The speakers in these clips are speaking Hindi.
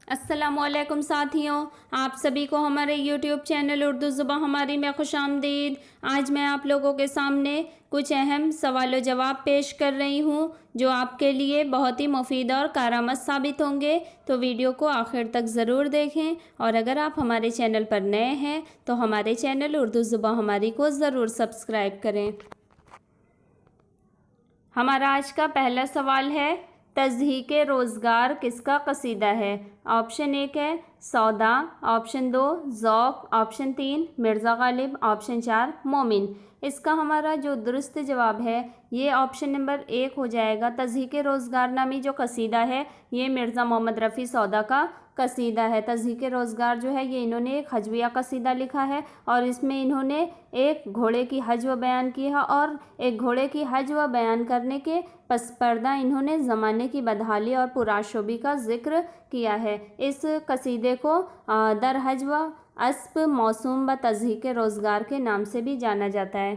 अस्सलामुअलैकुम साथियों, आप सभी को हमारे यूट्यूब चैनल उर्दू ज़ुबान हमारी में खुशामदीद। आज मैं आप लोगों के सामने कुछ अहम सवाल जवाब पेश कर रही हूँ जो आपके लिए बहुत ही मुफीद और कारआमद साबित होंगे। तो वीडियो को आखिर तक ज़रूर देखें और अगर आप हमारे चैनल पर नए हैं तो हमारे चैनल उर्दू ज़ुबान हमारी को ज़रूर सब्सक्राइब करें। हमारा आज का पहला सवाल है, तज़हीक़े रोज़गार किसका कसीदा है? ऑप्शन 1 है Sauda, option 2 Zauq, option 3 Mirza Ghalib, option 4 Momin. इसका हमारा जो दुरुस्त जवाब है ये ऑप्शन नंबर 1 हो जाएगा। तज़हीक़े रोज़गार नामी जो कसीदा है ये मिर्ज़ा मोहम्मद रफ़ी सौदा का कसीदा है। तज़हीक़े रोज़गार जो है ये इन्होंने एक हजविया कसीदा लिखा है और इसमें इन्होंने एक घोड़े की हजव बयान की है और एक घोड़े की हजव बयान करने के पस पर्दा इन्होंने ज़माने की बदहाली और पुराशोबी का ज़िक्र किया है। इस कसीदे को दर हजव अस्ब मौसूम व तज़हीक़े रोज़गार के नाम से भी जाना जाता है।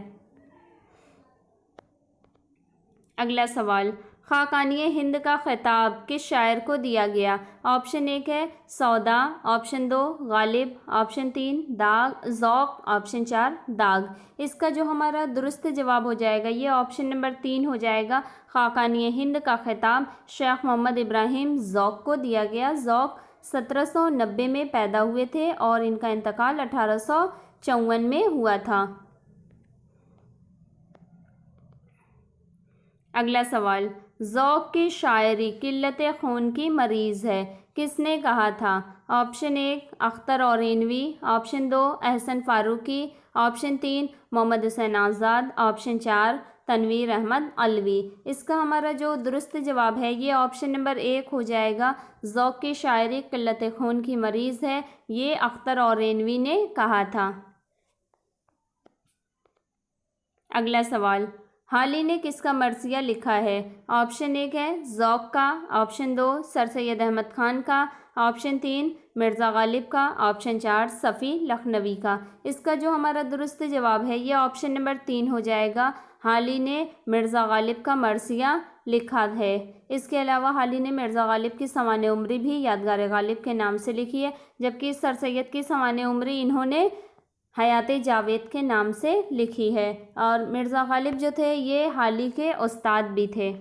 अगला सवाल, खाकानिए हिंद का खिताब किस शायर को दिया गया? ऑप्शन 1 है सौदा, ऑप्शन 2 गालिब, ऑप्शन 3 दाग ज़ौक़, ऑप्शन 4 दाग। इसका जो हमारा दुरुस्त जवाब हो जाएगा ये ऑप्शन नंबर 3 हो जाएगा। खाकानिए हिंद का खिताब शेख मोहम्मद इब्राहिम ज़ौक़ को दिया गया। ज़ौक़ 1790 में पैदा हुए थे और इनका इंतकाल 1854 में हुआ था। अगला सवाल, ज़ौक़ की शायरी किल्लत खून की मरीज़ है, किसने कहा था? Option 1 Akhtar Orenvi, option 2 Ehsan Farooqi, option 3 Mohammad Hussain Azad, option 4 Tanveer Ahmad Alvi. इसका हमारा जो दुरुस्त जवाब है ये ऑप्शन नंबर 1 हो जाएगा। ज़ौक़ की शायरी किल्लत खून की मरीज़ है ये अख्तर औरेनवी ने कहा था। अगला सवाल, हाली ने किसका मरसिया लिखा है? ऑप्शन 1 है ज़ौक़ का, ऑप्शन 2 सर सैयद अहमद ख़ान का, ऑप्शन 3 मिर्ज़ा गालिब का, ऑप्शन 4 सफ़ी लखनवी का। इसका जो हमारा दुरुस्त जवाब है ये ऑप्शन नंबर 3 हो जाएगा। हाली ने मिर्ज़ा गालिब का मरसिया लिखा है। इसके अलावा हाली ने मिर्ज़ा गालिब की सवाने उम्री भी यादगार गालिब के नाम से लिखी है, जबकि सर सैयद की सवाने उम्री इन्होंने हयाते जावेद के नाम से लिखी है। और मिर्ज़ा गालिब जो थे ये हाली के उस्ताद भी थे।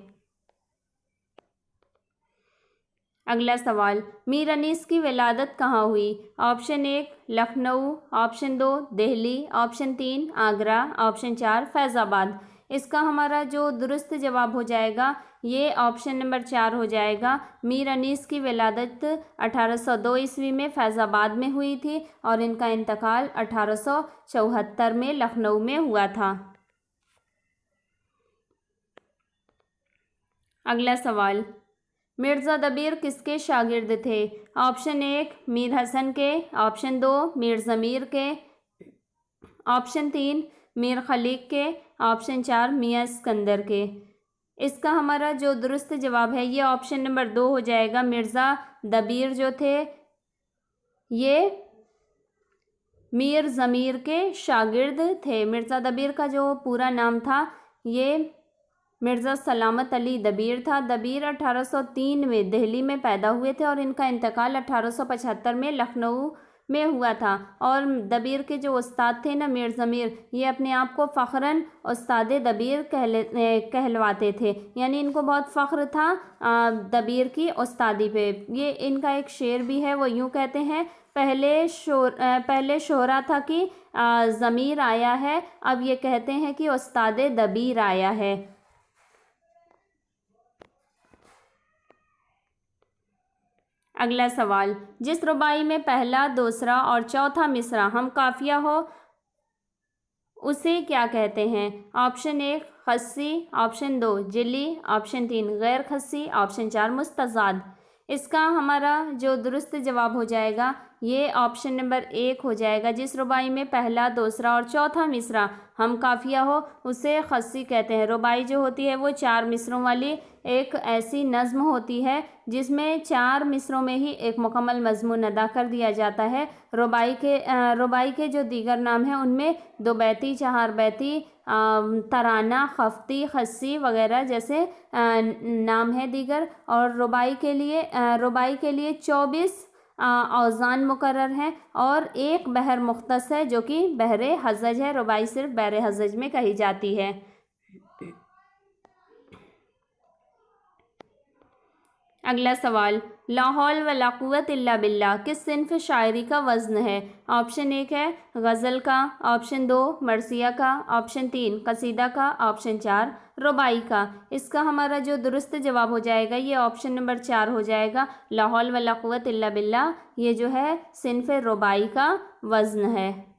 अगला सवाल, मीर अनीस की विलादत कहाँ हुई? Option 1 Lucknow, option 2 Delhi, option 3 Agra, option 4 Faizabad. इसका हमारा जो दुरुस्त जवाब हो जाएगा ये ऑप्शन नंबर 4 हो जाएगा। मीर अनीस की विलादत 1802 ईस्वी में फैज़ाबाद में हुई थी और इनका इंतकाल 1874 में लखनऊ में हुआ था। अगला सवाल, मिर्ज़ा दबीर किसके शागिर्द थे? ऑप्शन 1 मीर हसन के, ऑप्शन 2 मीर ज़मीर के, ऑप्शन 3 मीर खलीक के, ऑप्शन 4 मियाँ इस्कंदर के। इसका हमारा जो दुरुस्त जवाब है ये ऑप्शन नंबर 2 हो जाएगा। मिर्ज़ा दबीर जो थे ये मीर ज़मीर के शागिर्द थे। मिर्ज़ा दबीर का जो पूरा नाम था ये मिर्ज़ा सलामत अली दबीर था। दबीर 1803 में दिल्ली में पैदा हुए थे और इनका इंतकाल 1875 में लखनऊ में हुआ था। और दबीर के जो उस्ताद थे ना मीर ज़मीर, ये अपने आप को फ़ख्रन उस्ताद दबीर कहलवाते थे, यानी इनको बहुत फ़ख्र था दबीर की उस्तादी पे। ये इनका एक शेर भी है, वो यूँ कहते हैं, पहले शोहरा था कि ज़मीर आया है, अब ये कहते हैं कि उस्ताद दबीर आया है। अगला सवाल, जिस रुबाई में पहला, दूसरा और चौथा मिसरा हम काफिया हो उसे क्या कहते हैं? ऑप्शन 1 खस्सी, ऑप्शन 2 जिली, ऑप्शन 3 गैर खस्सी, ऑप्शन 4 मुस्तज़ाद। इसका हमारा जो दुरुस्त जवाब हो जाएगा ये ऑप्शन नंबर 1 हो जाएगा। जिस रुबाई में पहला, दूसरा और चौथा मिसरा हम काफिया हो उसे खस्सी कहते हैं। रुबाई जो होती है वो 4 मिसरों वाली एक ऐसी नज़्म होती है जिसमें 4 मिसरों में ही एक मुकम्मल मज़मून अदा कर दिया जाता है। रुबाई के जो दीगर नाम हैं उनमें दो बैती, 4 बैती, तराना, खफ्ती, खस्सी वगैरह जैसे नाम है दीगर। और रुबाई के लिए 24 औज़ान मुकर्रर हैं और एक बहर मुख्तस है जो कि बहरे हज़ज है। रुबाई सिर्फ बहरे हज़ज में कही जाती है। अगला सवाल, ला हौल वला कुव्वत इल्ला बिल्लाह किस सिन्फ शायरी का वज़न है? ऑप्शन 1 है गज़ल का, ऑप्शन 2 मरसिया का, ऑप्शन 3 कसीदा का, ऑप्शन 4 रुबाई का। इसका हमारा जो दुरुस्त जवाब हो जाएगा ये ऑप्शन नंबर 4 हो जाएगा। ला हौल वला कुव्वत इल्ला बिल्लाह ये जो है सिन्फ रुबाई का वज़न है।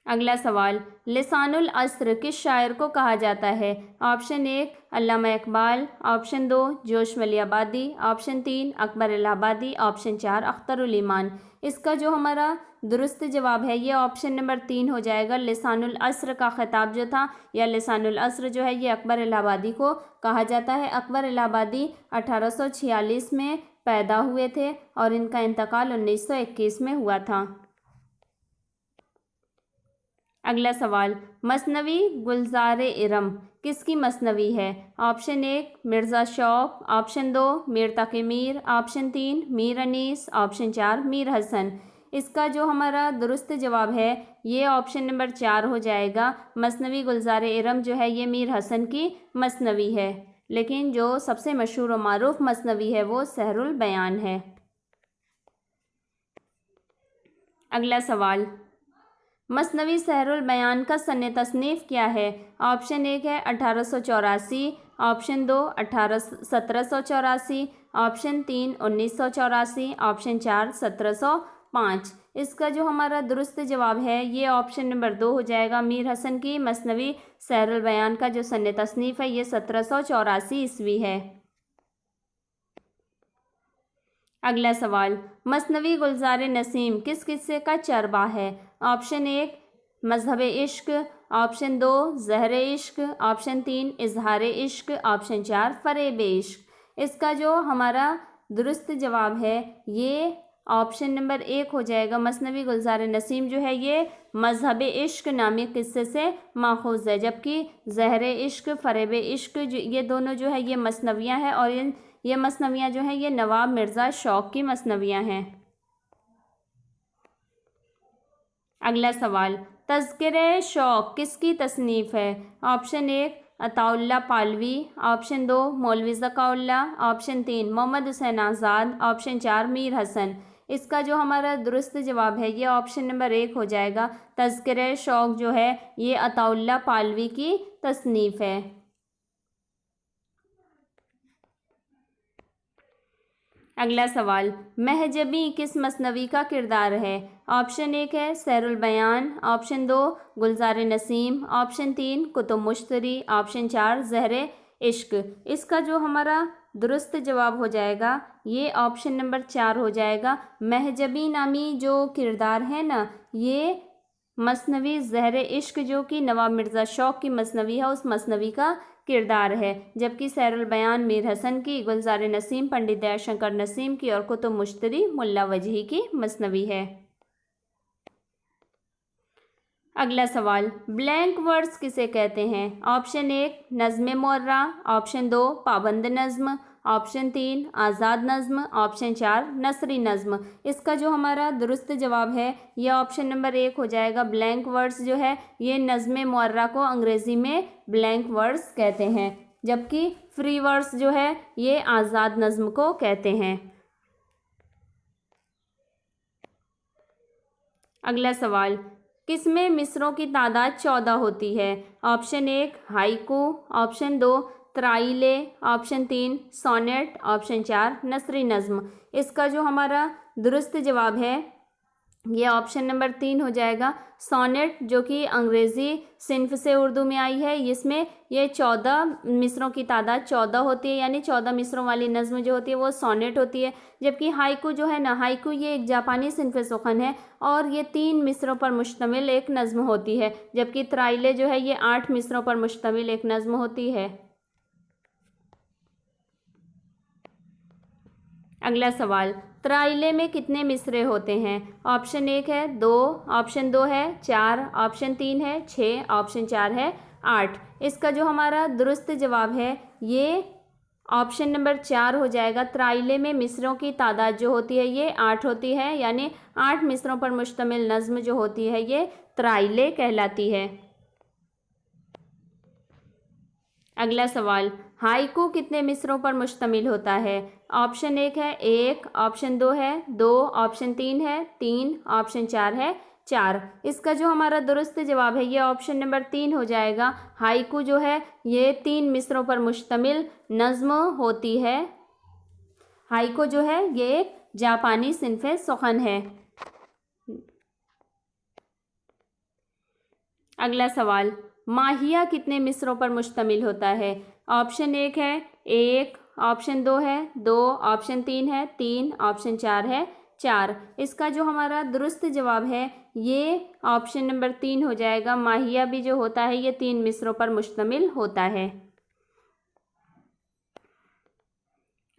अगला सवाल, लिसानुल अस्र किस शायर को कहा जाता है? ऑप्शन 1 अल्लामा इकबाल, ऑप्शन 2 जोश वली आबादी, ऑप्शन 3 अकबर इलाहाबादी, ऑप्शन 4 अख्तरुल ईमान। इसका जो हमारा दुरुस्त जवाब है ये ऑप्शन नंबर 3 हो जाएगा। लिसानुल अस्र का खिताब जो था या लिसानुल अस्र जो है ये अकबर इलाहाबादी को कहा जाता है। अकबर इलाहाबादी 1846 में पैदा हुए थे और इनका इंतकाल 1921 में हुआ था। अगला सवाल, मसनवी गुलज़ारे इरम किसकी मसनवी है? Option 1 Mirza Shauq, option 2 Mir Taqi Mir, option 3 Mir Anees, option 4 Mir Hasan. इसका जो हमारा दुरुस्त जवाब है ये ऑप्शन नंबर 4 हो जाएगा। मसनवी गुलज़ारे इरम जो है ये मीर हसन की मसनवी है, लेकिन जो सबसे मशहूर और मारूफ मसनवी है वो सहरुल बयान है। अगला सवाल, मसनवी सहरुल बयान का सन्ने तसनीफ़ क्या है? ऑप्शन 1 है 1884, ऑप्शन 2 1784, ऑप्शन 3 1984, ऑप्शन 4 1705। इसका जो हमारा दुरुस्त जवाब है ये ऑप्शन नंबर 2 हो जाएगा। मीर हसन की मसनवी सहरुल बयान का जो सन्ने तसनीफ़ है ये 1784 ईस्वी है। अगला सवाल, मसनवी गुलज़ारे नसीम किस किस्से का चरबा है? ऑप्शन 1 मज़हब इश्क, ऑप्शन 2 ज़हर इश्क, ऑप्शन 3 इजहार इश्क, ऑप्शन 4 फ़रेब इश्क। इसका जो हमारा दुरुस्त जवाब है ये ऑप्शन नंबर 1 हो जाएगा। मसनवी गुलज़ारे नसीम जो है ये मज़हब इश्क नामी किस्से से माखूज़ है, जबकि ज़हर इश्क फ़रेब इश्क जो ये दोनों जो है ये मसनवियाँ हैं और ये मसनवियाँ जो हैं ये नवाब मिर्ज़ा शौक़ की मसनवियाँ हैं। अगला सवाल, तज़किरे शौक़ किसकी तसनीफ़ है? ऑप्शन 1 अताउल्ला पालवी, ऑप्शन 2 मौलवी ज़काउल्लाह, ऑप्शन 3 मोहम्मद हुसैन आज़ाद, ऑप्शन 4 मीर हसन। इसका जो हमारा दुरुस्त जवाब है ये ऑप्शन नंबर 1 हो जाएगा। तज़किरे शौक़ जो है ये अताउल्ला पालवी की तसनीफ़ है। अगला सवाल, महजबी किस मसनवी का किरदार है? ऑप्शन 1 है Sehrul Bayan, option 2 Gulzare Naseem, option 3 Qutub Mushtari, option 4 Zahr इश्क। इसका जो हमारा दुरुस्त जवाब हो जाएगा ये ऑप्शन नंबर 4 हो जाएगा। महजबी नामी जो किरदार है ना ये मसनवी ज़हर इश्क जो कि नवाब मिर्ज़ा शौक़ की मसनवी है उस मसनवी का किरदार है, जबकि सहरुल बयान मीर हसन की, गुलज़ारे नसीम पंडित दयाशंकर नसीम की और कुतुब मुश्तरी मुल्ला वजही की मसनवी है। अगला सवाल, ब्लैंक वर्ड्स किसे कहते हैं? ऑप्शन 1 नज़्म मुअर्रा, ऑप्शन 2 पाबंद नज़्म, ऑप्शन 3 आज़ाद नज़्म, ऑप्शन 4 नसरी नज़्म। इसका जो हमारा दुरुस्त जवाब है ये ऑप्शन नंबर 1 हो जाएगा। ब्लैंक वर्ड्स जो है ये नज़्म मुअर्रा को अंग्रेज़ी में ब्लैंक वर्ड्स कहते हैं, जबकि फ्री वर्ड्स जो है ये आज़ाद नज़्म को कहते हैं। अगला सवाल, किसमें मिसरों की तादाद 14 होती है? Option 1 haiku, option 2 triolet, option 3 sonnet, option 4 नसरी नज़्म। इसका जो हमारा दुरुस्त जवाब है ये ऑप्शन नंबर 3 हो जाएगा। सोनेट जो कि अंग्रेज़ी सिन्फ से उर्दू में आई है इसमें ये 14 मिसरों की तादाद 14 होती है, यानी 14 मिसरों वाली नज़्म जो होती है वो सोनेट होती है। जबकि हाइकू जो है ना, हाइकू ये एक जापानी सिन्फ सुखन है और ये 3 मिसरों पर मुश्तमिल एक नज़्म होती है, जबकि त्राइले जो है ये 8 मिसरों पर मुश्तमिल एक नज़्म होती है। अगला सवाल, त्राइले में कितने मिसरे होते हैं? ऑप्शन 1 है 2, ऑप्शन 2 है 4, ऑप्शन 3 है 6, ऑप्शन 4 है 8। इसका जो हमारा दुरुस्त जवाब है ये ऑप्शन नंबर 4 हो जाएगा। त्राइले में मिसरों की तादाद जो होती है ये 8 होती है, यानी 8 मिसरों पर मुश्तमिल नज़्म जो होती है ये त्राइले कहलाती है। अगला सवाल, हाइकू कितने मिसरों पर मुश्तमिल होता है? ऑप्शन 1 है 1, ऑप्शन 2 है 2, ऑप्शन 3 है 3, ऑप्शन 4 है 4। इसका जो हमारा दुरुस्त जवाब है ये ऑप्शन नंबर 3 हो जाएगा। हाइकू जो है ये 3 मिसरों पर मुश्तमिल नज़्म होती है। हाइकू जो है ये एक जापानी सिन्फ़े सुख़न है। अगला सवाल, माहिया कितने मिसरों पर मुश्तमिल होता है? ऑप्शन 1 है 1, ऑप्शन 2 है 2, ऑप्शन 3 है 3, ऑप्शन 4 है 4। इसका जो हमारा दुरुस्त जवाब है ये ऑप्शन नंबर 3 हो जाएगा। माहिया भी जो होता है ये 3 मिसरों पर मुश्तमिल होता है।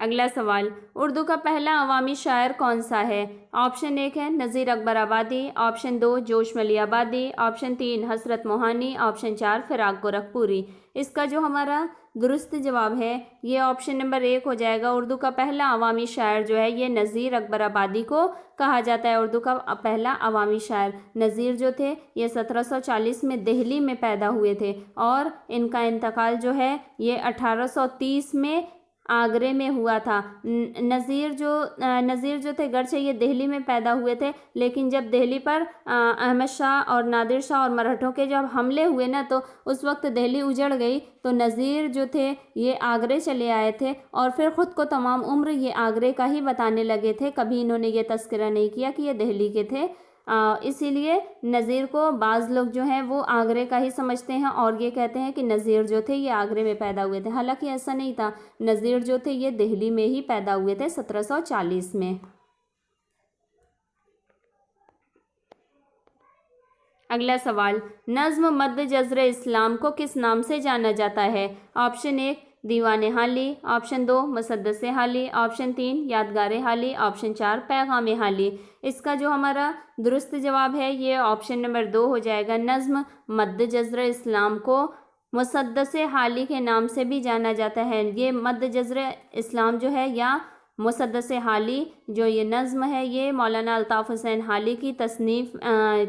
अगला सवाल, उर्दू का पहला अवामी शायर कौन सा है? ऑप्शन 1 है नज़ीर अकबर आबादी, ऑप्शन 2 जोश मली आबादी, ऑप्शन 3 हसरत मोहानी, ऑप्शन 4 फ़िराक गोरखपुरी। इसका जो हमारा दुरुस्त जवाब है ये ऑप्शन नंबर 1 हो जाएगा। उर्दू का पहला अवामी शायर जो है ये नज़ीर अकबर आबादी को कहा जाता है। उर्दू का पहला अवामी शायर नज़ीर जो थे ये 1740 में दिल्ली में पैदा हुए थे और इनका इंतकाल जो है ये 1830 में आगरे में हुआ था। नज़ीर जो थे गर्चे ये दिल्ली में पैदा हुए थे, लेकिन जब दिल्ली पर अहमद शाह और नादिर शाह और मराठों के जब हमले हुए ना तो उस वक्त दिल्ली उजड़ गई। तो नज़ीर जो थे ये आगरे चले आए थे और फिर ख़ुद को तमाम उम्र ये आगरे का ही बताने लगे थे। कभी इन्होंने ये तस्करा नहीं किया कि ये दिल्ली के थे। इसीलिए नज़ीर को बाज़ लोग जो हैं वो आगरे का ही समझते हैं और ये कहते हैं कि नज़ीर जो थे ये आगरे में पैदा हुए थे। हालांकि ऐसा नहीं था, नज़ीर जो थे ये दिल्ली में ही पैदा हुए थे 1740 में। अगला सवाल, नज़्म मद्द जज़्र इस्लाम को किस नाम से जाना जाता है? ऑप्शन 1 दीवान हाली, ऑप्शन 2 मुसद्दस हाली, ऑप्शन 3 यादगार हाली, ऑप्शन 4 पैगाम हाली। इसका जो हमारा दुरुस्त जवाब है ये ऑप्शन नंबर 2 हो जाएगा। नज़्म मद्द जज़्र इस्लाम को मुसद्दस हाली के नाम से भी जाना जाता है। ये मद्द जज़्र इस्लाम जो है या मुसद्दस हाली जो ये नज़्म है ये मौलाना अल्ताफ़ हुसैन हाली की तसनीफ़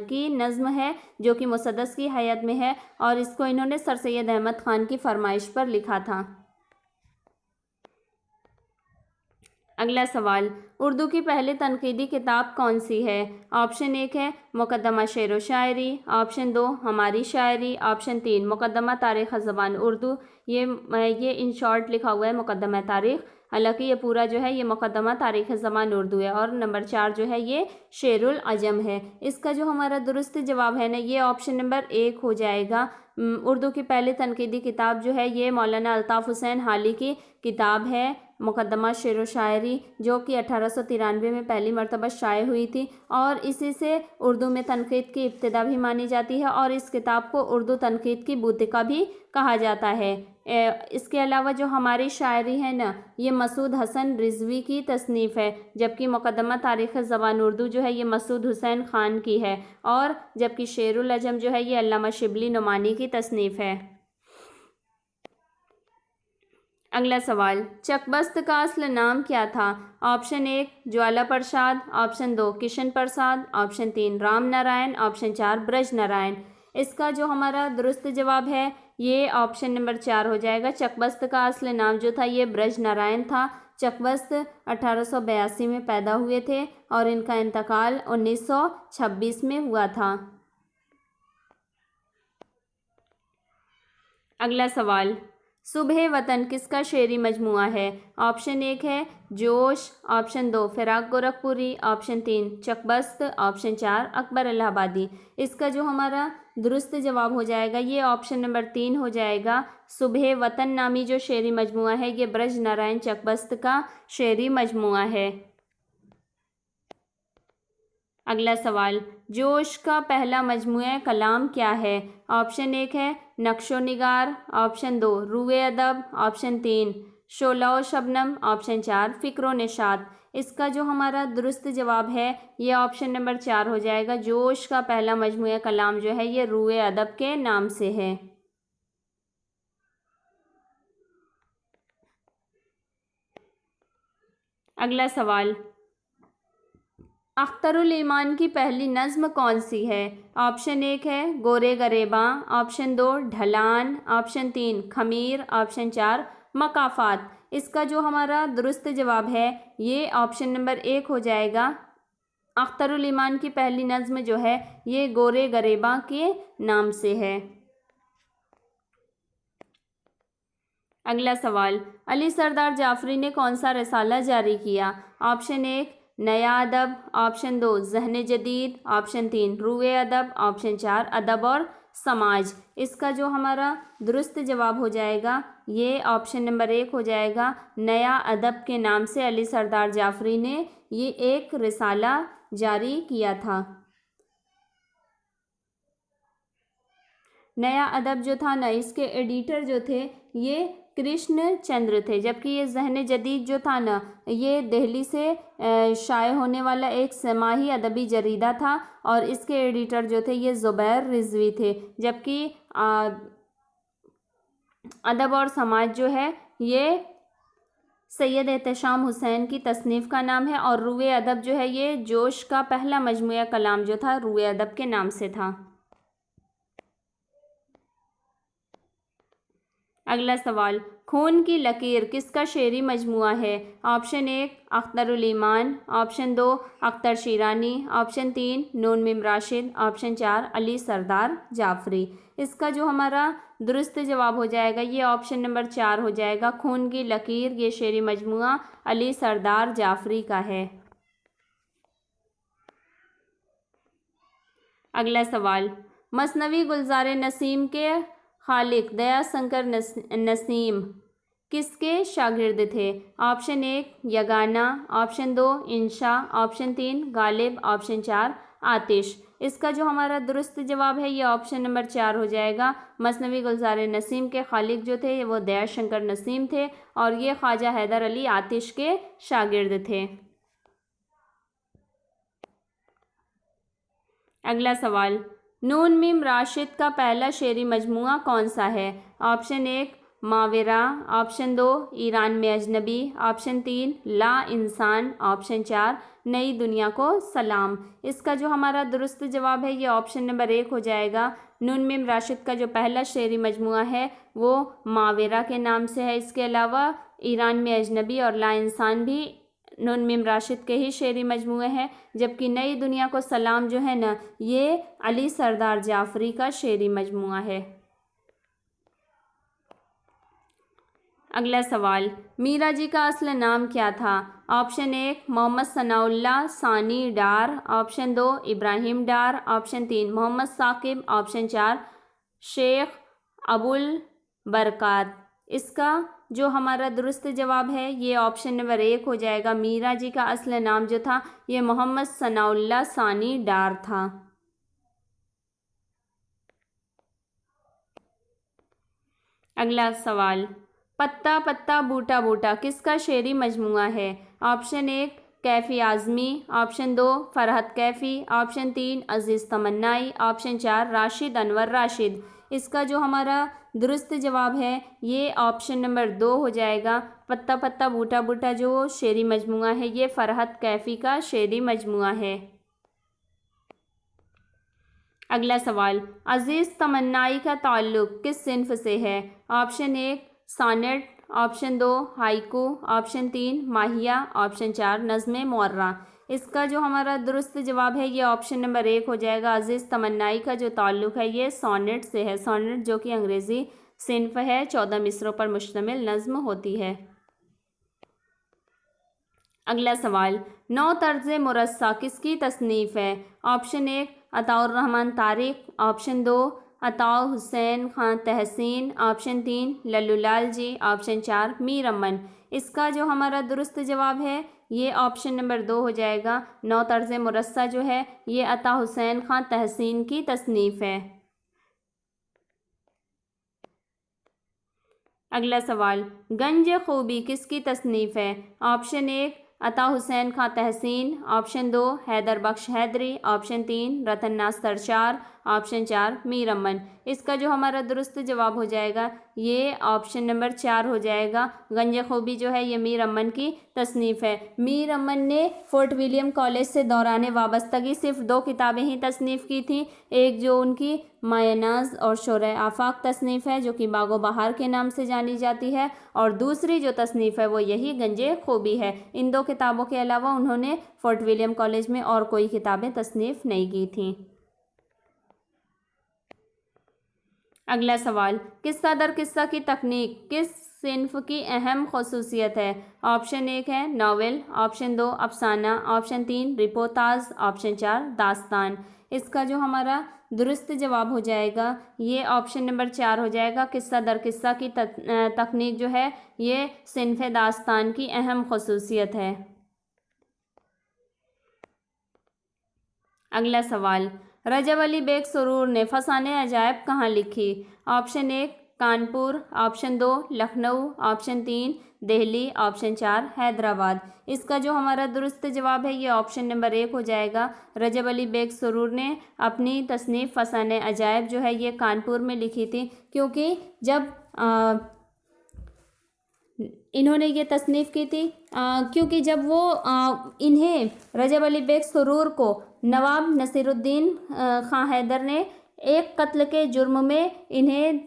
की नज़्म है जो कि मुसद्दस की हयात में है और इसको इन्होंने सर सैयद अहमद ख़ान की फरमाइश पर लिखा था। अगला सवाल, उर्दू की पहली तनकीदी किताब कौन सी है? ऑप्शन 1 है मुक़द्दमा शेर व शायरी, ऑप्शन 2 हमारी शायरी, ऑप्शन 3 मुक़द्दमा तारीख़ ज़बान उर्दू। ये इन शॉर्ट लिखा हुआ है मुक़द्दमा तारीख़, हालांकि ये पूरा जो है ये मुक़द्दमा तारीख़ ज़बान उर्दू है। और नंबर 4 जो है ये शेरुल अजम है। इसका जो हमारा दुरुस्त जवाब है ना ये ऑप्शन नंबर 1 हो जाएगा। उर्दू की पहली तनकीदी किताब जो है ये मौलाना अल्ताफ़ हुसैन हाली की किताब है मुक़द्दमा शेर व शायरी, जो कि 1893 में पहली मरतबा शाये हुई थी और इसी से उर्दू में तनक़ीद की इब्तिदा भी मानी जाती है और इस किताब को उर्दू तनक़ीद की बूतिका भी कहा जाता है। इसके अलावा जो हमारी शायरी है ना ये मसूद हसन रिज़वी की तसनीफ़ है, जबकि मुक़द्दमा तारीख़ ज़बान उर्दू जो है ये मसूद हुसैन ख़ान की है और जबकि शेरुल अजम जो है ये अल्लामा शिबली नुमानी की तसनीफ़ है। अगला सवाल, चकबस्त का असल नाम क्या था? ऑप्शन 1 ज्वाला प्रसाद, ऑप्शन 2 किशन प्रसाद, ऑप्शन 3 राम नारायण, ऑप्शन 4 ब्रज नारायण। इसका जो हमारा दुरुस्त जवाब है ये ऑप्शन नंबर 4 हो जाएगा। चकबस्त का असल नाम जो था ये ब्रज नारायण था। चकबस्त 1882 में पैदा हुए थे और इनका इंतकाल 1926 में हुआ था। अगला सवाल, सुबह वतन किसका शेरी मजमुआ है? ऑप्शन 1 है Josh, option 2 Firaq Gorakhpuri, option 3 Chakbast, option 4 Akbar Allahabadi. इसका जो हमारा दुरुस्त जवाब हो जाएगा ये ऑप्शन नंबर 3 हो जाएगा। सुबह वतन नामी जो शेरी मजमुआ है ये ब्रज नारायण चकबस्त का शेरी मजमुआ है। अगला सवाल, जोश का पहला मजमूआ कलाम क्या है? ऑप्शन 1 है नक्शो निगार, ऑप्शन 2 रूए अदब, ऑप्शन 3 शोला व शबनम, ऑप्शन 4 फ़िक्र व निशात। इसका जो हमारा दुरुस्त जवाब है ये ऑप्शन नंबर 4 हो जाएगा। जोश का पहला मजमूआ कलाम जो है ये रूए अदब के नाम से है। अगला सवाल, अख्तरुल ईमान की पहली नज़्म कौन सी है? ऑप्शन 1 है गोरे गरेबां, ऑप्शन 2 ढलान, ऑप्शन 3 खमीर, ऑप्शन 4 मकाफात। इसका जो हमारा दुरुस्त जवाब है ये ऑप्शन नंबर 1 हो जाएगा। अख्तरुल ईमान की पहली नज़्म जो है ये गोरे गरेबां के नाम से है। अगला सवाल, अली सरदार जाफरी ने कौन सा रिसाला जारी किया? ऑप्शन 1 नया अदब, ऑप्शन 2 ज़हन जदीद, ऑप्शन 3 रूए अदब, ऑप्शन 4 अदब और समाज। इसका जो हमारा दुरुस्त जवाब हो जाएगा ये ऑप्शन नंबर 1 हो जाएगा। नया अदब के नाम से अली सरदार जाफरी ने ये एक रिसाला जारी किया था। नया अदब जो था ना, इसके एडिटर जो थे ये कृष्ण चंद्र थे, जबकि ये ज़हन जदीद जो था ना ये दिल्ली से शाये होने वाला एक समाही अदबी जरीदा था और इसके एडिटर जो थे ये ज़ुबैर रिजवी थे। जबकि अदब और समाज जो है ये सैयद एहतशाम हुसैन की तसनीफ़ का नाम है और रूए अदब जो है ये जोश का पहला मजमूआ कलाम जो था रूए अदब के नाम से था। अगला सवाल, खून की लकीर किसका शेरी मजमुआ है? ऑप्शन 1 अख्तरुल ईमान, ऑप्शन 2 अख्तर शीरानी, ऑप्शन 3 नून मिम राशिद, ऑप्शन 4 अली सरदार जाफरी। इसका जो हमारा दुरुस्त जवाब हो जाएगा ये ऑप्शन नंबर 4 हो जाएगा। खून की लकीर ये शेरी मजमुआ अली सरदार जाफरी का है। अगला सवाल, मसनवी गुलजार नसीम के खालिक दयाशंकर नसीम किसके शागिर्द थे? ऑप्शन 1 यगाना, ऑप्शन 2 इंशा, ऑप्शन 3 गालिब, ऑप्शन 4 आतिश। इसका जो हमारा दुरुस्त जवाब है ये ऑप्शन नंबर 4 हो जाएगा। मसनवी गुलजार नसीम के खालिक जो थे वो दयाशंकर नसीम थे और ये ख्वाजा हैदर अली आतिश के शागिर्द थे। अगला सवाल, नून मीम राशिद का पहला शेरी मजमुआ कौन सा है? ऑप्शन 1 माविरा, ऑप्शन 2 ईरान में अजनबी, ऑप्शन 3 ला इंसान, ऑप्शन 4 नई दुनिया को सलाम। इसका जो हमारा दुरुस्त जवाब है ये ऑप्शन नंबर 1 हो जाएगा। नून मीम राशिद का जो पहला शेरी मजमुआ है वो माविरा के नाम से है। इसके अलावा ईरान में अजनबी और ला इंसान भी नून मीम राशिद के ही शेरी मजमुए हैं, जबकि नई दुनिया को सलाम जो है ना ये अली सरदार जाफरी का शेरी मजमुआ है। अगला सवाल, मीरा जी का असल नाम क्या था? ऑप्शन 1 मोहम्मद सनाउल्लाह सानी डार, ऑप्शन 2 इब्राहिम डार, ऑप्शन 3 मोहम्मद साकिब, ऑप्शन 4 शेख अबुल बरकात। इसका जो हमारा दुरुस्त जवाब है ये ऑप्शन नंबर 1 हो जाएगा। मीरा जी का असल नाम जो था ये मोहम्मद सनाउल्लाह सानी डार था। अगला सवाल, पत्ता पत्ता बूटा बूटा किसका शेरी मजमुआ है? Option 1 Kaifi Azmi, option 2 Farhat Kaifi, option 3 अज़ीज़ तमन्नाई, ऑप्शन 4 राशिद अनवर राशिद। इसका जो हमारा दुरुस्त जवाब है ये ऑप्शन नंबर 2 हो जाएगा। पत्ता पत्ता बूटा बूटा जो शेरी मजमुआ है ये फरहत कैफ़ी का शेरी मजमुआ है। अगला सवाल, अज़ीज़ तमन्नाई का ताल्लुक़ किस सिन्फ से है? Option 1 senate, option 2 haiku, option 3 माहिया, ऑप्शन 4 नज़्म मुअर्रा। इसका जो हमारा दुरुस्त जवाब है ये ऑप्शन नंबर 1 हो जाएगा। अज़ीज़ तमन्नाई का जो ताल्लुक़ है ये सोनेट से है। सोनेट जो कि अंग्रेज़ी सिन्फ है, 14 मिसरों पर मुश्तमिल नज़्म होती है। अगला सवाल, 9 तर्ज़ मुरस्सा किसकी तसनीफ़ है? ऑप्शन 1 अताउर रहमान तारिक, ऑप्शन 2 अताउ हुसैन खान तहसीन, ऑप्शन 3 लल्लूलाल जी, ऑप्शन 4 मीर अमन। इसका जो हमारा दुरुस्त जवाब है ये ऑप्शन नंबर 2 हो जाएगा। 9 तर्ज़ मुरस्सा जो है ये अता हुसैन खान तहसीन की तसनीफ़ है। अगला सवाल, गंज खूबी किसकी तसनीफ़ है? ऑप्शन 1 अता हुसैन खां तहसीन, ऑप्शन 2 हैदर बख्श हैदरी, ऑप्शन 3 रतन नास्तर शार, ऑप्शन 4 मीर अमन। इसका जो हमारा दुरुस्त जवाब हो जाएगा ये ऑप्शन नंबर 4 हो जाएगा। गंज खूबी जो है ये मीर अमन की तसनीफ़ है। मीर अमन ने फोर्ट विलियम कॉलेज से दौरान वाबस्तगी सिर्फ 2 किताबें ही तसनीफ़ की थी। एक जो उनकी मायनाज़ और शोरे आफाक तसनीफ़ है जो कि बागो बहार के नाम से जानी जाती है, और दूसरी जो तसनीफ़ है वो यही गंजे खूबी है। इन 2 किताबों के अलावा उन्होंने फोर्ट विलियम कॉलेज में और कोई किताबें तसनीफ़ नहीं की थीं। अगला सवाल, किस्सा दर किस्सा की तकनीक किस सिन्फ की अहम खसूसियत है? ऑप्शन 1 है नावल, ऑप्शन 2 अफसाना, ऑप्शन 3 रिपोर्टाज, ऑप्शन 4 दास्तान। इसका जो हमारा दुरुस्त जवाब हो जाएगा ये ऑप्शन नंबर 4 हो जाएगा। किस्सा दर किस्सा की तकनीक जो है ये सिन्फ दास्तान की अहम खसूसियत है। अगला सवाल, रजब अली बेग सुरूर ने फसाने अजायब कहाँ लिखी? Option 1 Kanpur, option 2 Lucknow, option 3 Delhi, option 4 Hyderabad. इसका जो हमारा दुरुस्त जवाब है ये ऑप्शन नंबर 1 हो जाएगा। रजब अली बेग सुरूर ने अपनी तसनीफ़ फसाने अजायब जो है ये कानपुर में लिखी थी, क्योंकि जब इन्होंने ये तसनीफ़ की थी क्योंकि जब वो इन्हें रजब अली बेग सुरूर को नवाब नसीरुद्दीन खां हैदर ने एक कत्ल के जुर्म में इन्हें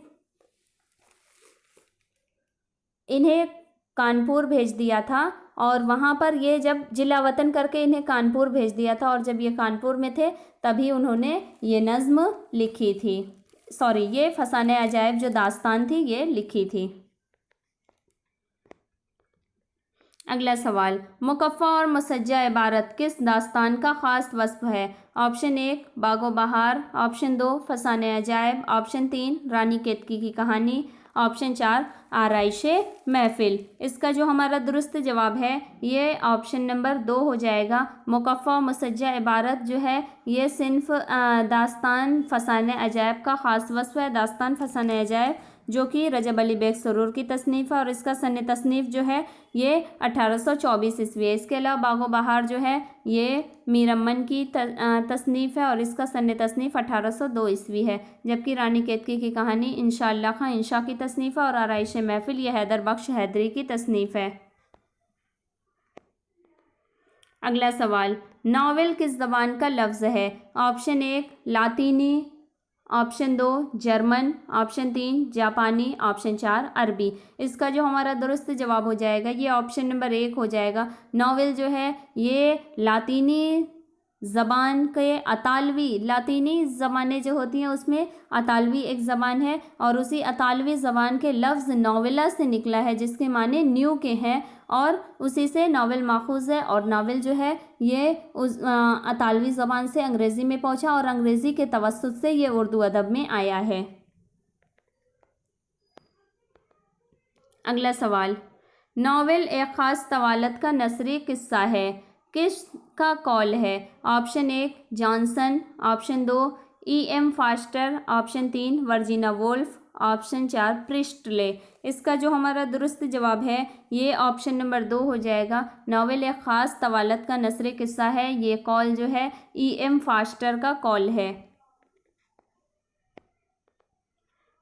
कानपुर भेज दिया था, और वहाँ पर ये जब जिला वतन करके इन्हें कानपुर भेज दिया था, और जब ये कानपुर में थे तभी उन्होंने ये नज़्म लिखी थी, ये फसाने अजायब जो दास्तान थी ये लिखी थी। अगला सवाल, मुकफ़ा और मुसज्जा इबारत किस दास्तान का ख़ास वस्फ़ है? ऑप्शन 1 बागो बहार, ऑप्शन 2 फसाने अजायब, ऑप्शन 3 रानी केतकी की कहानी, ऑप्शन 4 आराइशे महफिल। इसका जो हमारा दुरुस्त जवाब है ये ऑप्शन नंबर 2 हो जाएगा। मुकफ़ा और मुसज्जा इबारत जो है ये सिन्फ दास्तान फसाने अजायब का ख़ास वस्फ़ है। दास्तान फसाने अजायब जो कि रजब अली बेग सुरूर की तसनीफ़ है, और इसका सन तसनीफ़ जो है ये 1824 ईस्वी है। इसके अलावा बागो बहार जो है ये मीर अमन की तसनीफ़ है, और इसका सन तसनीफ़ 1802 ईस्वी है। जबकि रानी केतकी की कहानी इंशाअल्लाह खां इंशा की तसनीफ़ है, और आराइशे महफिल ये हैदर बख्श हैदरी की तसनीफ़ है। अगला सवाल, नावल किस ज़बान का लफ्ज़ है? ऑप्शन 1 लातीनी, ऑप्शन 2 जर्मन, ऑप्शन 3 जापानी, ऑप्शन 4 अरबी। इसका जो हमारा दुरुस्त जवाब हो जाएगा ये ऑप्शन नंबर 1 हो जाएगा। नावल जो है ये लातीनी ज़बान के अतालवी, लातीनी ज़बानें जो होती हैं उसमें अतालवी एक ज़बान है, और उसी अतालवी ज़बान के लफ्ज़ नावला से निकला है जिसके माने न्यू के हैं, और उसी से नावल माखूज़ है। और नावल जो है ये उस अतालवी ज़बान से अंग्रेज़ी में पहुंचा, और अंग्रेज़ी के तवस्सुत से ये उर्दू अदब में आया है। अगला सवाल, नावल एक ख़ास तवालत का नसरी किस्सा है, किसका कौल है? Option 1 Johnson, option 2 E.M. Forster, option 3 Virginia Woolf, option 4 Priestley. इसका जो हमारा दुरुस्त जवाब है ये ऑप्शन नंबर 2 हो जाएगा। नावल एक ख़ास तवालत का नसरी किस्सा है, ये कौल जो है E.M. फास्टर का कौल है।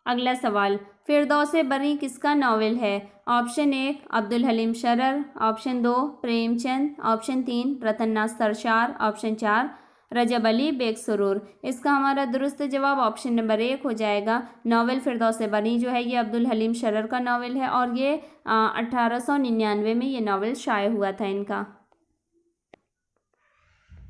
अगला सवाल, फिरदौसे बरी किसका नावल है? Option 1 Abdul Halim Sharar, option 2 Premchand, option 3 Ratannath Sarshar, option 4 Rajab Ali Beg Suroor. इसका हमारा दुरुस्त जवाब ऑप्शन नंबर 1 हो जाएगा। नावल फिरदौसे बरी जो है ये अब्दुल हलीम शरर का नावल है, और ये 1899 में ये नावल शाये हुआ था इनका।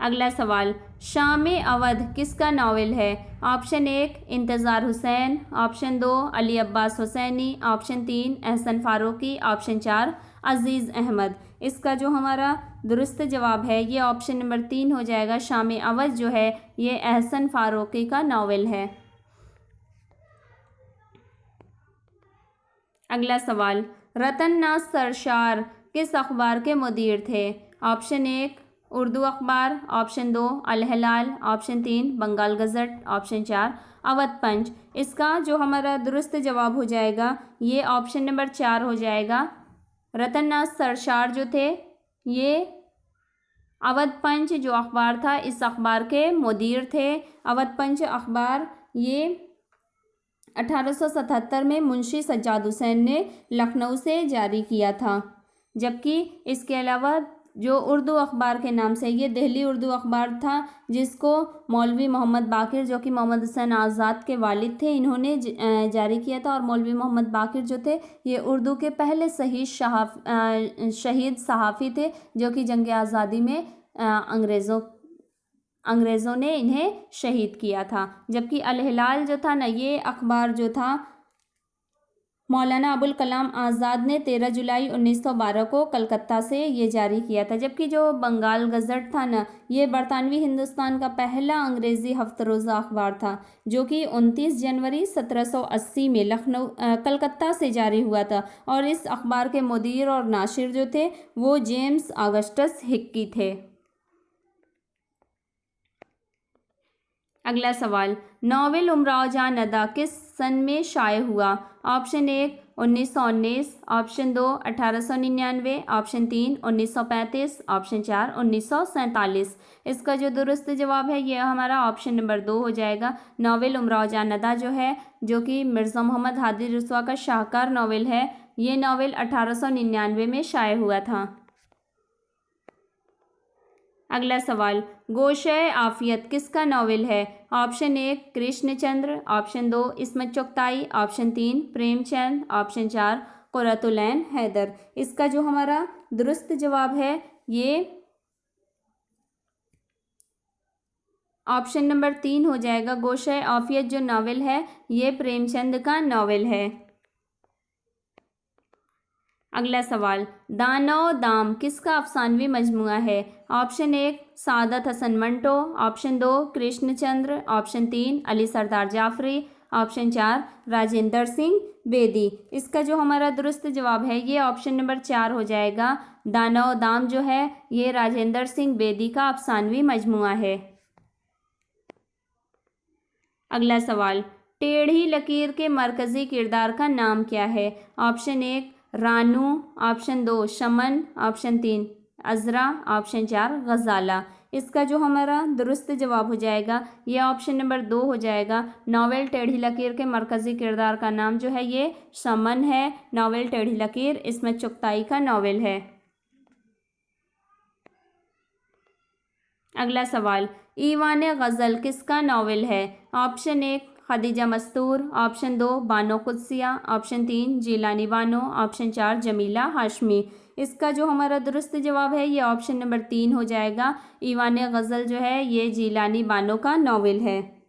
अगला सवाल, शाम अवध किसका नावल है? Option 1 Intizar Hussain, option 2 Ali Abbas Husaini, option 3 Ehsan Farooqui, option 4 Aziz Ahmad. इसका जो हमारा दुरुस्त जवाब है ये ऑप्शन नंबर 3 हो जाएगा। शाम अवध जो है ये एहसन फारूकी का नावल है। अगला सवाल, रतननाथ सरशार किस अखबार के मुदीर थे? Option 1 Urdu Akhbar, option 2 Al Hilal, option 3 Bengal Gazette, option 4 Awadh Punch. इसका जो हमारा दुरुस्त जवाब हो जाएगा ये ऑप्शन नंबर 4 हो जाएगा। रतननाथ सरशार जो थे ये अवध पंच जो अखबार था, इस अखबार के मुदीर थे। अवध पंच अखबार ये 1877 में मुंशी सज्जाद हुसैन ने लखनऊ से जारी किया था। जबकि इसके अलावा जो उर्दू अखबार के नाम से, ये दिल्ली उर्दू अखबार था, जिसको मौलवी मोहम्मद बाकिर जो कि मोहम्मद हुसैन आज़ाद के वालिद थे, इन्होंने जारी किया था। और मौलवी मोहम्मद बाकिर जो थे, ये उर्दू के पहले शहीद सहाफ़ी थे, जो कि जंग आज़ादी में अंग्रेज़ों ने इन्हें शहीद किया था। जबकि अल हिलाल जो था ना, ये अखबार जो था मौलाना अबुल कलाम आज़ाद ने 13 जुलाई 1912 को कलकत्ता से ये जारी किया था। जबकि जो बंगाल गज़ट था ना, ये बरतानवी हिंदुस्तान का पहला अंग्रेज़ी हफ्तरोज़ा अखबार था, जो कि 29 जनवरी 1780 में कलकत्ता से जारी हुआ था। और इस अखबार के मुदीर और नाशिर जो थे, वो जेम्स ऑगस्टस हिक्की थे। अगला सवाल, नावल उमराव जान अदा किस सन में शाये हुआ? Option 1 1919, option 2 1899, option 3 1935, option 4 1947। इसका जो दुरुस्त जवाब है ये हमारा ऑप्शन नंबर 2 हो जाएगा। नावल उमराव जान अदा जो है, जो कि मिर्ज़ा मोहम्मद हादी रसवा का शाहकार नावल है, ये नावल 1899 में शाये हुआ था। अगला सवाल, गोशे आफियत किसका नावल है? Option 1 Krishnachandra, option 2 Ismat Chughtai, option 3 Premchand, option 4 Qurratul Ain Hyder. इसका जो हमारा दुरुस्त जवाब है ये ऑप्शन नंबर 3 हो जाएगा। गोशे आफियत जो नावल है, ये प्रेमचंद का नावल है। अगला सवाल, दानो दाम किसका अफसानवी मजमुआ है? Option 1 Saadat Hasan Manto, option 2 Krishnachandra, option 3 Ali सरदार जाफरी, ऑप्शन 4 राजेंद्र सिंह बेदी। इसका जो हमारा दुरुस्त जवाब है ये ऑप्शन नंबर 4 हो जाएगा। दानो दाम जो है, ये राजेंद्र सिंह बेदी का अफसानवी मजमुआ है। अगला सवाल, टेढ़ी लकीर के मरकज़ी किरदार का नाम क्या है? ऑप्शन 1 रानू, ऑप्शन 2 शमन, ऑप्शन 3 अजरा, ऑप्शन 4 गजाला। इसका जो हमारा दुरुस्त जवाब हो जाएगा ये ऑप्शन नंबर 2 हो जाएगा। नावल टेढ़ी लकीर के मरकज़ी किरदार का नाम जो है ये शमन है। नावल टेढ़ी लकीर इस्मत चुगताई का नावल है। अगला सवाल, ईवान गज़ल किसका नावल है? Option 1 Khadija Mastoor, option 2 Bano Qudsia, option 3 Jilani Bano, option 4 Jamila Hashmi. इसका जो हमारा दुरुस्त जवाब है ये ऑप्शन नंबर 3 हो जाएगा। ईवान गज़ल जो है ये जीलानी बानो का नावल है।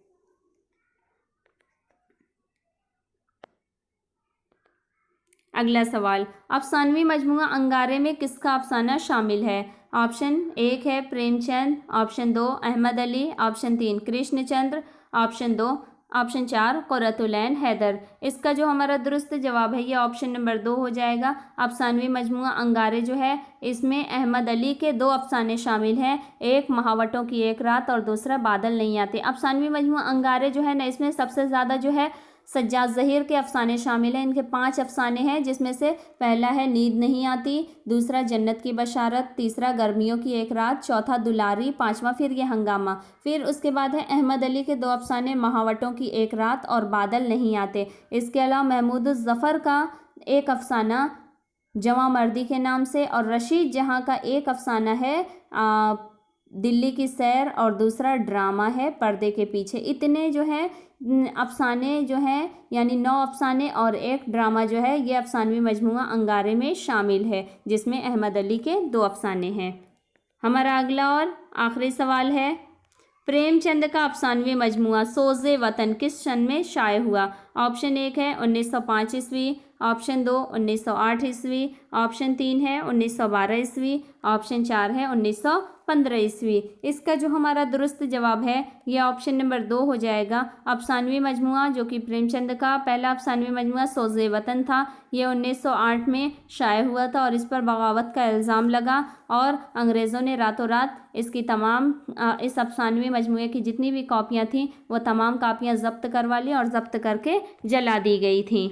अगला सवाल, अफसानवी मजमुआ अंगारे में किसका अफसाना शामिल है? ऑप्शन 1 है Premchand, option 2 Ahmad Ali, option 3 Krishnachandra, option 4 Qurratul Ain Hyder. इसका जो हमारा दुरुस्त जवाब है ये ऑप्शन नंबर 2 हो जाएगा। अफसानवी मजमुआ अंगारे जो है इसमें अहमद अली के 2 अफसाने शामिल हैं, एक महावटों की एक रात और दूसरा बादल नहीं आते। अफसानवी मजमुआ अंगारे जो है ना, इसमें सबसे ज़्यादा जो है सज्जाद ज़हीर के अफसाने शामिल हैं। इनके 5 अफसाने हैं, जिसमें से पहला है नींद नहीं आती, दूसरा जन्नत की बशारत, तीसरा गर्मियों की एक रात, चौथा दुलारी, पांचवा फिर ये हंगामा। फिर उसके बाद है अहमद अली के 2 अफसाने महावटों की एक रात और बादल नहीं आते। इसके अलावा महमूद ज़फ़र का एक अफसाना जवां मर्दी के नाम से और रशीद जहां का एक अफसाना है दिल्ली की सैर और दूसरा ड्रामा है पर्दे के पीछे। इतने जो है अफसाने जो हैं, यानी 9 अफसाने और एक ड्रामा जो है ये अफसानवी मजमुआ अंगारे में शामिल है, जिसमें अहमद अली के 2 अफसाने हैं। हमारा अगला और आखिरी सवाल है, प्रेमचंद का अफसानवी मजमुआ सोज़े वतन किस सन में शाये हुआ? ऑप्शन 1 है 1905 ईस्वी, ऑप्शन 2 1908 ईस्वी, ऑप्शन 3 है 1912 ईस्वी, ऑप्शन 4 है 1915 ईस्वी। इसका जो हमारा दुरुस्त जवाब है ये ऑप्शन नंबर 2 हो जाएगा। अफसानवी मजमुआ जो कि प्रेमचंद का पहला अफसानवी मजमुआ सोज़े वतन था, ये 1908 में शाये हुआ था और इस पर बगावत का इल्ज़ाम लगा और अंग्रेज़ों ने रातों रात इसकी तमाम इस अफसानवी मजमुए की जितनी भी कॉपियाँ थीं वो तमाम कॉपियाँ ज़ब्त करवा ली और ज़ब्त करके जला दी गई थीं।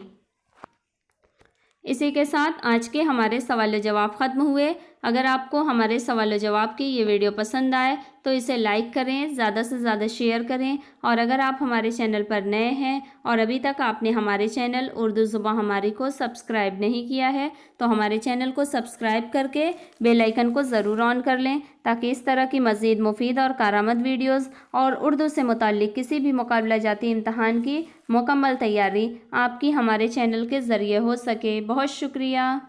इसी के साथ आज के हमारे सवाल जवाब ख़त्म हुए। अगर आपको हमारे सवाल जवाब की ये वीडियो पसंद आए तो इसे लाइक करें, ज़्यादा से ज़्यादा शेयर करें। और अगर आप हमारे चैनल पर नए हैं और अभी तक आपने हमारे चैनल उर्दू ज़ुबान हमारी को सब्सक्राइब नहीं किया है तो हमारे चैनल को सब्सक्राइब करके बेल आइकन को ज़रूर ऑन कर लें, ताकि इस तरह की मज़ीद मुफीद और कारआमद वीडियोज़ और उर्दू से मुताल्लिक़ किसी भी मुकाबला जाती इम्तहान की मुकम्मल तैयारी आपकी हमारे चैनल के ज़रिए हो सके। बहुत शुक्रिया।